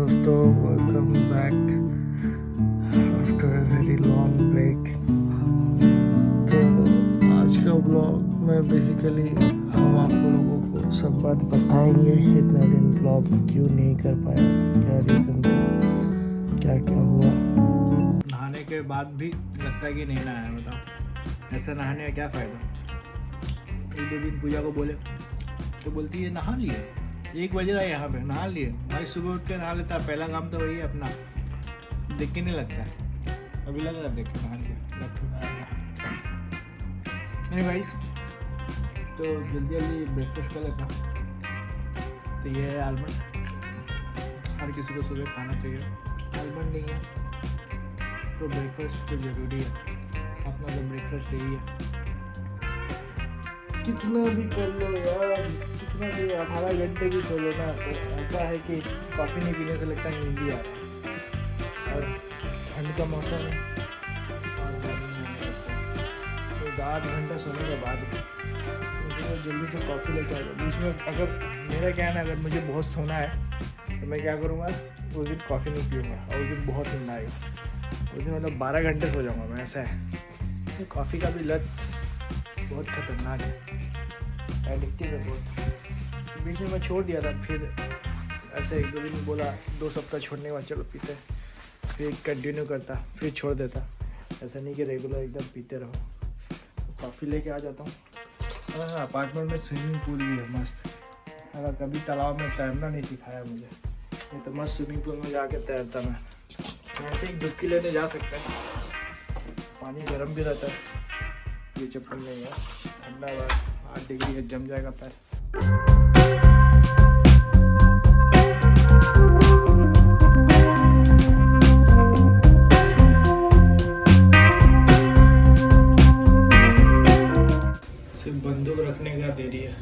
दोस्तों, welcome back after a very long break. तो आज का ब्लॉग में बेसिकली हम आप लोगों को सब बात बताएंगे। इतना दिन ब्लॉग क्यों नहीं कर पाया, क्या रीज़न था, क्या क्या हुआ। नहाने के बाद भी लगता है कि नहीं नहाया। बताओ, ऐसा नहाने का क्या फ़ायदा। एक दो दिन पूजा को बोले तो बोलती है नहा लिए, 1 बज रहा है यहाँ पे, नहा लिए। भाई सुबह उठ के नहा लेता, पहला काम तो वही है अपना, देख के नहीं लगता है। अभी लग रहा है देख के नहा लिया। नहीं भाई, तो जल्दी जल्दी ब्रेकफास्ट कर लेता। तो ये है आलमंड, हर किसी को सुबह खाना चाहिए। आलमंड नहीं है तो ब्रेकफास्ट तो ज़रूरी है। अपना तो ब्रेकफास्ट यही है। कितना भी कर लो यार, कितना भी 18 घंटे भी सो लो ना, तो ऐसा है कि कॉफ़ी नहीं पीने से लगता है नींद ही आ रहा है। और ठंड का मौसम है और तो 8 घंटा सोने के बाद तो जल्दी से कॉफ़ी लेके आ जाओ। बीच में अगर मेरा क्या है ना, अगर मुझे बहुत सोना है तो मैं क्या करूँगा, उस दिन कॉफ़ी नहीं पीऊँगा और उस दिन बहुत नींद आएगी। उस दिन मतलब 12 घंटे सो जाऊँगा मैं। ऐसा है तो कॉफ़ी का भी लत बहुत खतरनाक है, एडिक्टिव है बहुत। बीच में मैं छोड़ दिया था, फिर ऐसे 1-2 दिन बोला, 2 सप्ताह छोड़ने के बाद चलो पीते, फिर कंटिन्यू करता, फिर छोड़ देता। ऐसा नहीं कि रेगुलर एकदम पीते रहो। कॉफ़ी लेके आ जाता हूँ। हाँ, अपार्टमेंट में स्विमिंग पूल भी है मस्त। अगर कभी तालाब में तैरना नहीं सिखाया मुझे, ये तो मस्त स्विमिंग पूल में जाके तैरता मैं। ऐसे ही डुबकी लेने जा सकते हैं, पानी गर्म भी रहता है। ये चप्पल नहीं है, ठंडा हुआ 8 डिग्री है, जम जाएगा पैर। सिर्फ बंदूक रखने का देरी है।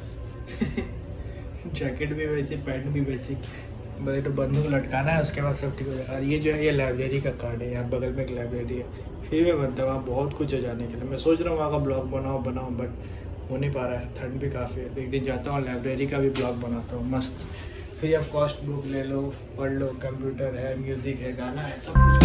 जैकेट भी वैसी, पैंट भी वैसी, बस तो बंदूक लटकाना है, उसके बाद सब ठीक हो जाएगा। ये जो है ये लाइब्रेरी का कार्ड है, यहाँ बगल में एक लाइब्रेरी है, फ्री में बनता है। वहाँ बहुत कुछ है जाने के लिए। मैं सोच रहा हूँ वहाँ का ब्लॉग बनाऊँ बट हो नहीं पा रहा है, ठंड भी काफ़ी है। तो एक दिन जाता हूँ, लाइब्रेरी का भी ब्लॉग बनाता हूँ मस्त। फ्री ऑफ कॉस्ट बुक ले लो, पढ़ लो, कंप्यूटर है, म्यूज़िक है, गाना है, सब कुछ।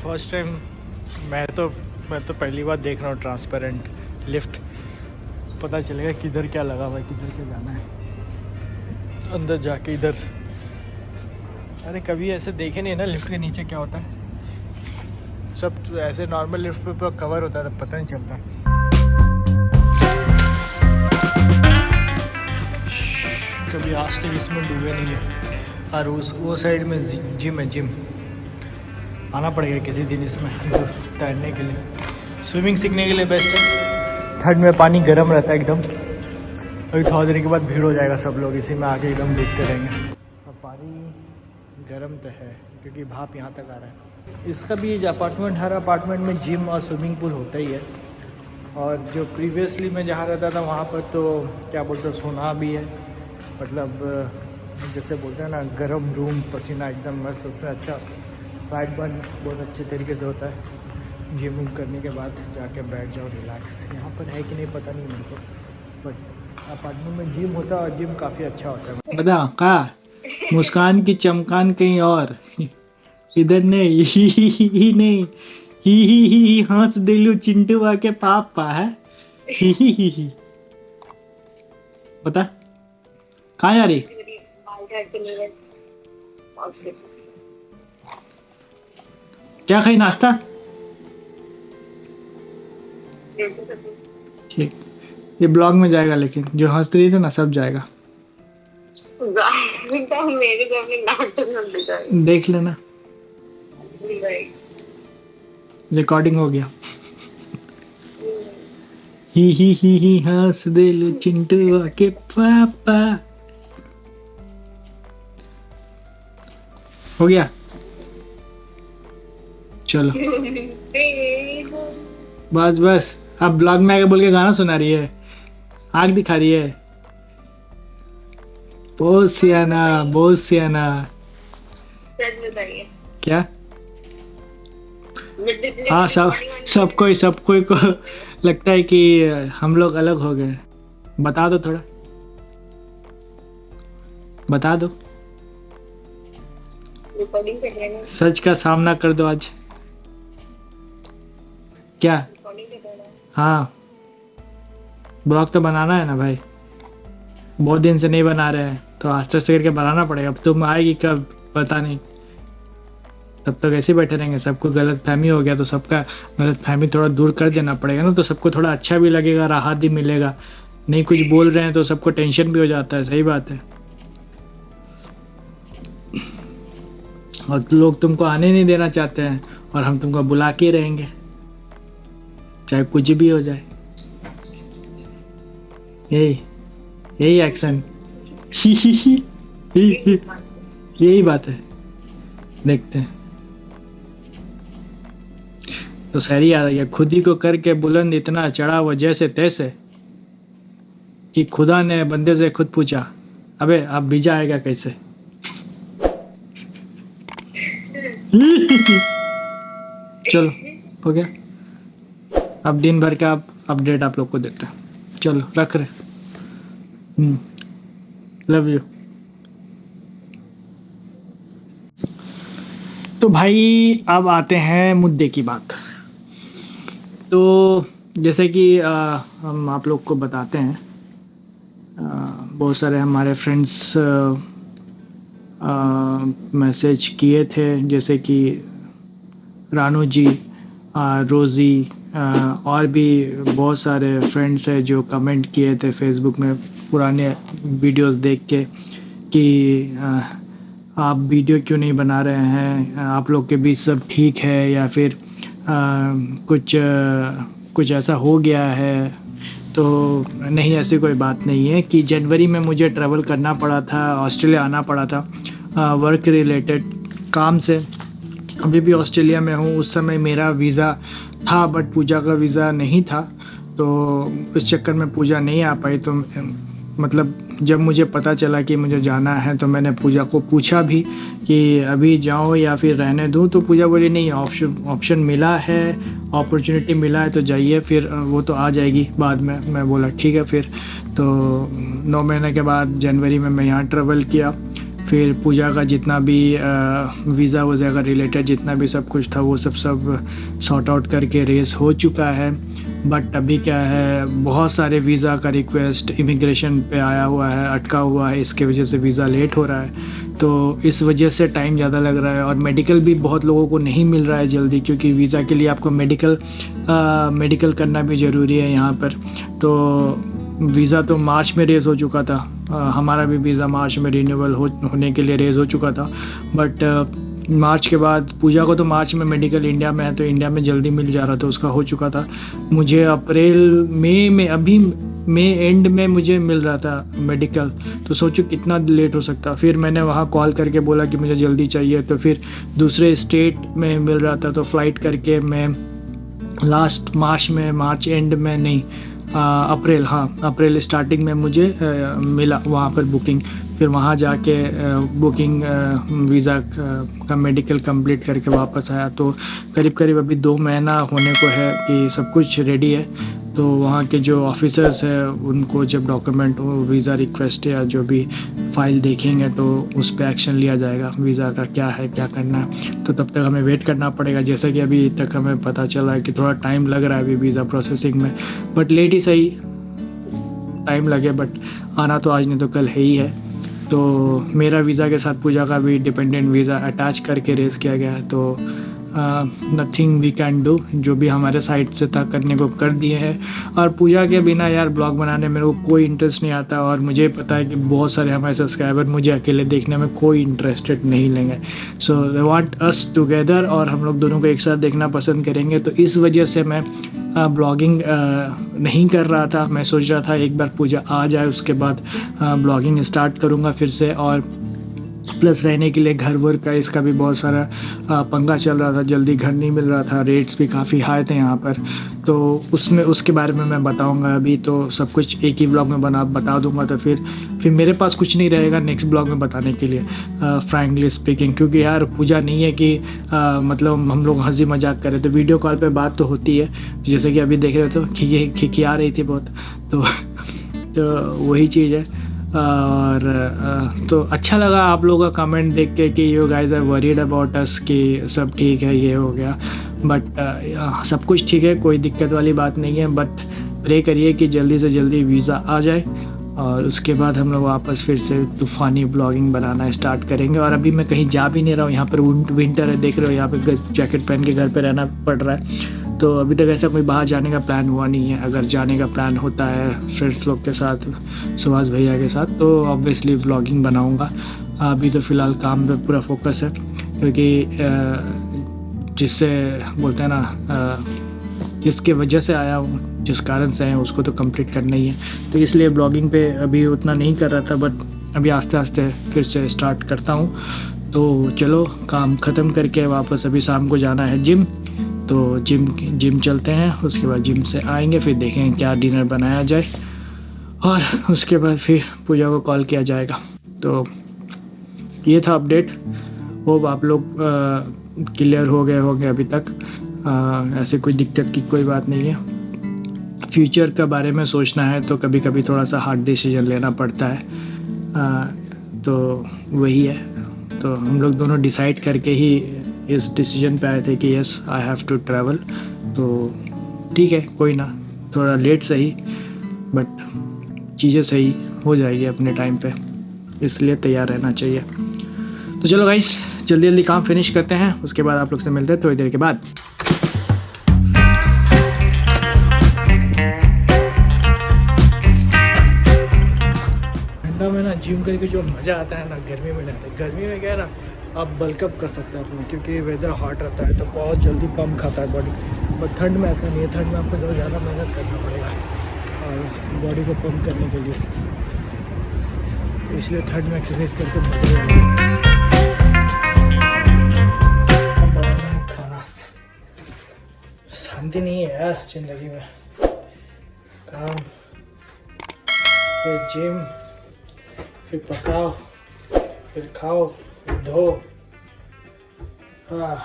फर्स्ट टाइम मैं तो पहली बार देख रहा हूँ ट्रांसपेरेंट लिफ्ट। पता चलेगा किधर क्या लगा हुआ है, किधर क्या जाना है अंदर जाके इधर। अरे कभी ऐसे देखे नहीं ना लिफ्ट के नीचे क्या होता है। सब तो ऐसे नॉर्मल लिफ्ट पे पूरा कवर होता है, तो पता नहीं चलता। कभी आज तक इसमें डूबे नहीं है। और वो साइड में जिम है, जिम। आना पड़ेगा किसी दिन इसमें तैरने के लिए। स्विमिंग सीखने के लिए बेस्ट है। ठंड में पानी गर्म रहता है एकदम। अभी थोड़ा देर के बाद भीड़ हो जाएगा, सब लोग इसी में आके एकदम डूबते रहेंगे। अब पानी गर्म तो है क्योंकि भाप यहाँ तक आ रहा है। इसका भी अपार्टमेंट, हर अपार्टमेंट में जिम और स्विमिंग पूल होता ही है। और जो प्रीवियसली मैं जहाँ रहता था वहाँ पर तो क्या बोलते हैं, सोना भी है। मतलब जैसे बोलते हैं ना, गर्म रूम, पसीना एकदम मस्त, उसमें अच्छा फैट बर्न बहुत अच्छे तरीके से होता है। जिम विम करने के बाद जाके बैठ जाओ रिलैक्स। यहाँ पर है कि नहीं पता नहीं मेरे को, बट अपार्टमेंट में जिम होता है और जिम काफ़ी अच्छा होता है। बता का मुस्कान की चमकान कहीं और, इधर नहीं। ही नहीं, ही हंस दिलू चिंटू के पापा है। ही बता कहाँ जा रही? क्या खाई नाश्ता? ठीक, ये ब्लॉग में जाएगा, लेकिन जो हंस रही थी ना सब जाएगा। मेरे देख लेना, रिकॉर्डिंग हो गया। ही हंस दे लो चिंटू के पापा। हो गया। चलो बस बस, अब ब्लॉग में आके बोल के गाना सुना रही है, आग दिखा रही है। बहुत सियाना, बहुत सियाना। सच बताइए, क्या? हाँ, सबको को लगता है कि हम लोग अलग हो गए। बता दो, थोड़ा बता दो, रिकॉर्डिंग कर रहे हैं, सच का सामना कर दो आज। क्या? रिकॉर्डिंग कर रहे हैं। हाँ, ब्लॉग तो बनाना है ना भाई, बहुत दिन से नहीं बना रहे हैं तो आस्ते आस्ते करके बनाना पड़ेगा। अब तुम आएगी कब पता नहीं, तब तक ऐसे बैठे रहेंगे। सबको गलत फहमी हो गया तो सबका गलत फहमी थोड़ा दूर कर देना पड़ेगा ना, तो सबको थोड़ा अच्छा भी लगेगा, राहत भी मिलेगा। नहीं कुछ बोल रहे हैं तो सबको टेंशन भी हो जाता है। सही बात है। और लोग तुमको आने नहीं देना चाहते हैं और हम तुमको बुला के रहेंगे, चाहे कुछ भी हो जाए। यही एक्शन यही बात है। देखते हैं। तो शायरी आ रही है, खुद ही को करके बुलंद इतना चढ़ा वो जैसे तैसे, कि खुदा ने बंदे से खुद पूछा, अबे अब बीजा आएगा कैसे। चलो हो गया। अब दिन भर का अपडेट आप लोग को देते हैं। चलो रख रहे। Love you. तो भाई अब आते हैं मुद्दे की बात। तो जैसे कि हम आप लोग को बताते हैं, बहुत सारे हमारे फ्रेंड्स मैसेज किए थे, जैसे कि रानू जी, रोज़ी, और भी बहुत सारे फ्रेंड्स हैं जो कमेंट किए थे फेसबुक में पुराने वीडियोस देख के कि आप वीडियो क्यों नहीं बना रहे हैं, आप लोग के बीच सब ठीक है या फिर कुछ ऐसा हो गया है। तो नहीं, ऐसी कोई बात नहीं है कि जनवरी में मुझे ट्रैवल करना पड़ा था, ऑस्ट्रेलिया आना पड़ा था वर्क रिलेटेड काम से। अभी भी ऑस्ट्रेलिया में हूँ। उस समय मेरा वीज़ा था बट पूजा का वीज़ा नहीं था, तो इस चक्कर में पूजा नहीं आ पाई। तो मतलब जब मुझे पता चला कि मुझे जाना है तो मैंने पूजा को पूछा भी कि अभी जाऊँ या फिर रहने दूँ, तो पूजा बोली नहीं, ऑप्शन मिला है, अपॉर्चुनिटी मिला है तो जाइए, फिर वो तो आ जाएगी बाद में। मैं बोला ठीक है। फिर तो 9 महीने के बाद जनवरी में मैं यहाँ ट्रैवल किया। फिर पूजा का जितना भी वीज़ा वज़ा का रिलेटेड जितना भी सब कुछ था वो सब सॉर्ट आउट करके रेस हो चुका है। बट अभी क्या है, बहुत सारे वीज़ा का रिक्वेस्ट इमिग्रेशन पे आया हुआ है, अटका हुआ है, इसके वजह से वीज़ा लेट हो रहा है। तो इस वजह से टाइम ज़्यादा लग रहा है। और मेडिकल भी बहुत लोगों को नहीं मिल रहा है जल्दी, क्योंकि वीज़ा के लिए आपको मेडिकल करना भी ज़रूरी है यहाँ पर। तो वीज़ा तो मार्च में रेज़ हो चुका था, हमारा भी वीज़ा मार्च में रिन्यूअल होने के लिए रेज़ हो चुका था। बट मार्च के बाद पूजा को तो मार्च में मेडिकल इंडिया में है तो इंडिया में जल्दी मिल जा रहा था, उसका हो चुका था। मुझे अप्रैल मई में, अभी मई एंड में मुझे मिल रहा था मेडिकल, तो सोचो कितना लेट हो सकता। फिर मैंने वहाँ कॉल करके बोला कि मुझे जल्दी चाहिए, तो फिर दूसरे स्टेट में मिल रहा था, तो फ़्लाइट करके मैं लास्ट मार्च एंड में नहीं, अप्रैल स्टार्टिंग में मुझे मिला वहाँ पर बुकिंग। फिर वहाँ जाके बुकिंग वीज़ा का मेडिकल कंप्लीट करके वापस आया। तो करीब अभी 2 महीना होने को है कि सब कुछ रेडी है। तो वहाँ के जो ऑफिसर्स हैं उनको जब डॉक्यूमेंट वीज़ा रिक्वेस्ट या जो भी फ़ाइल देखेंगे तो उस पर एक्शन लिया जाएगा, वीज़ा का क्या है, क्या करना है। तो तब तक हमें वेट करना पड़ेगा। जैसा कि अभी तक हमें पता चला है कि थोड़ा टाइम लग रहा है अभी वीज़ा प्रोसेसिंग में, बट लेट ही सही, टाइम लगे, बट आना तो आज नहीं तो कल है ही है। तो मेरा वीज़ा के साथ पूजा का भी डिपेंडेंट वीज़ा अटैच करके रेस किया गया है। तो नथिंग वी कैन डू, जो भी हमारे साइड से था करने को कर दिए हैं। और पूजा के बिना यार ब्लॉग बनाने में मेरे को कोई इंटरेस्ट नहीं आता, और मुझे पता है कि बहुत सारे हमारे सब्सक्राइबर मुझे अकेले देखने में कोई इंटरेस्टेड नहीं लेंगे। सो दे वांट अस टुगेदर, और हम लोग दोनों को एक साथ देखना पसंद करेंगे। तो इस वजह से मैं ब्लॉगिंग नहीं कर रहा था। मैं सोच रहा था एक बार पूजा आ जाए उसके बाद ब्लॉगिंग स्टार्ट करूँगा फिर से। और प्लस रहने के लिए घर वर का इसका भी बहुत सारा पंगा चल रहा था, जल्दी घर नहीं मिल रहा था, रेट्स भी काफ़ी हाई थे यहाँ पर। तो उसके बारे में मैं बताऊँगा अभी, तो सब कुछ एक ही ब्लॉग में बता दूँगा। तो फिर मेरे पास कुछ नहीं रहेगा नेक्स्ट ब्लॉग में बताने के लिए, फ्रैंकली स्पीकिंग, क्योंकि यार पूजा नहीं है कि मतलब हम लोग हंसी मजाक करें, तो वीडियो कॉल पे बात तो होती है, जैसे कि अभी देख रहे तो खिखिया रही थी बहुत, तो वही चीज़ है। और तो अच्छा लगा आप लोगों का कमेंट देख के कि you guys are worried about us, कि सब ठीक है, ये हो गया, बट सब कुछ ठीक है, कोई दिक्कत वाली बात नहीं है। बट प्रे करिए कि जल्दी से जल्दी वीज़ा आ जाए और उसके बाद हम लोग वापस फिर से तूफ़ानी ब्लॉगिंग बनाना स्टार्ट करेंगे। और अभी मैं कहीं जा भी नहीं रहा हूँ, यहाँ पर विंटर है, देख रहे हो, यहाँ पे जैकेट पहन के घर पे रहना पड़ रहा है। तो अभी तक ऐसा कोई बाहर जाने का प्लान हुआ नहीं है। अगर जाने का प्लान होता है फ्रेंड्स लोग के साथ, सुभाष भैया के साथ, तो ऑब्वियसली व्लॉगिंग बनाऊंगा। अभी तो फ़िलहाल काम पे पूरा फोकस है, क्योंकि जिससे बोलते हैं ना, जिसके वजह से आया हूँ, जिस कारण से आया हूँ, उसको तो कंप्लीट करना ही है। तो इसलिए ब्लॉगिंग पे अभी उतना नहीं कर रहा था, बट अभी आस्ते आस्ते फिर से स्टार्ट करता हूँ। तो चलो काम ख़त्म करके वापस अभी शाम को जाना है जिम, तो जिम चलते हैं। उसके बाद जिम से आएंगे, फिर देखेंगे क्या डिनर बनाया जाए, और उसके बाद फिर पूजा को कॉल किया जाएगा। तो ये था अपडेट। होप आप लोग क्लियर हो गए होंगे अभी तक। ऐसे कोई दिक्कत की कोई बात नहीं है। फ्यूचर के बारे में सोचना है तो कभी कभी थोड़ा सा हार्ड डिसीजन लेना पड़ता है, तो वही है। तो हम लोग दोनों डिसाइड करके ही इस डिसीजन पे आए थे कि yes I have to travel. तो ठीक है, कोई ना, थोड़ा लेट सही, बट चीज़ें सही हो जाएगी अपने टाइम पे, इसलिए तैयार रहना चाहिए। तो चलो गाइस, जल्दी जल्दी काम फिनिश करते हैं, उसके बाद आप लोग से मिलते हैं थोड़ी देर के बाद। ठंडा में ना जिम करके जो मज़ा आता है ना, गर्मी में नहीं आता। गर्मी में क्या है ना, आप बल्कअप कर सकते हैं अपने, क्योंकि वेदर हॉट रहता है तो बहुत जल्दी पम्प खाता है बॉडी। बट ठंड में ऐसा नहीं है, ठंड में आपको बहुत ज़्यादा मेहनत करना पड़ेगा और बॉडी को पम्प करने के लिए, तो इसलिए ठंड में एक्सरसाइज करके मजा आएगा। खाना शांति नहीं है यार ज़िंदगी में, काम, फिर जिम, फिर पकाओ, फिर खाओ, फिर धो। हाँ,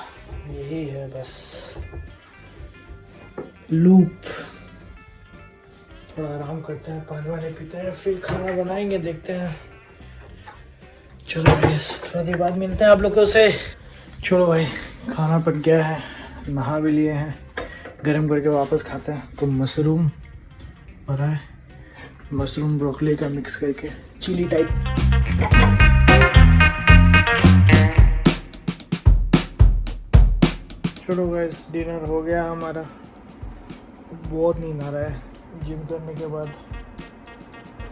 यही है बस लूप। थोड़ा आराम करते हैं, पानी वानी पीते हैं, फिर खाना बनाएंगे, देखते हैं। चलो भाई, थोड़ी देर बाद मिलते हैं आप लोगों से। छोड़ो भाई, खाना पक गया है, नहा भी लिए हैं, गर्म करके वापस खाते हैं। तो मशरूम भरा है, मशरूम ब्रोकली का मिक्स करके चिली टाइप। चलो गाइस, डिनर हो गया हमारा। बहुत नींद आ रहा है जिम करने के बाद।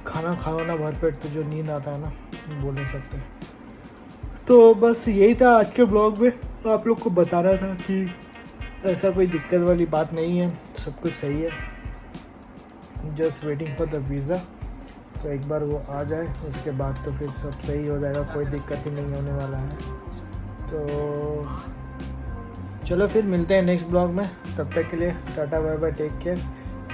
खाना खाओ ना भरपेट तो जो नींद आता है ना, बोल नहीं सकते। तो बस यही था आज के ब्लॉग में, आप लोग को बता रहा था कि ऐसा कोई दिक्कत वाली बात नहीं है, सब कुछ सही है। Just waiting for the visa, तो एक बार वो आ जाए उसके बाद तो फिर सब सही हो जाएगा, कोई दिक्कत ही नहीं होने वाला है। तो चलो फिर मिलते हैं नेक्स्ट ब्लॉग में, तब तक के लिए tata bye bye, take care.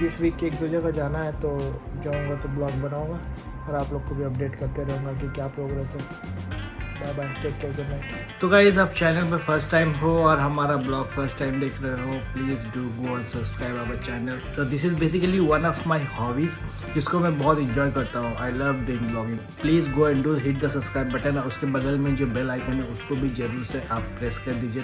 इस वीक एक दो जगह जाना है तो जाऊंगा तो ब्लॉग बनाऊंगा और आप लोग को भी अपडेट करते रहूँगा कि क्या प्रोग्रेस है। Bye bye, take care, good night. तो गाइस, आप चैनल पे फर्स्ट टाइम हो और हमारा ब्लॉग फर्स्ट टाइम देख रहे हो, please do go and subscribe our channel. तो this is basically one of my hobbies, जिसको मैं बहुत इंजॉय करता हूँ। I love doing blogging. Please go and do hit the subscribe button, और उसके बगल में जो बेल आइकन है उसको भी जरूर से आप प्रेस कर दीजिए,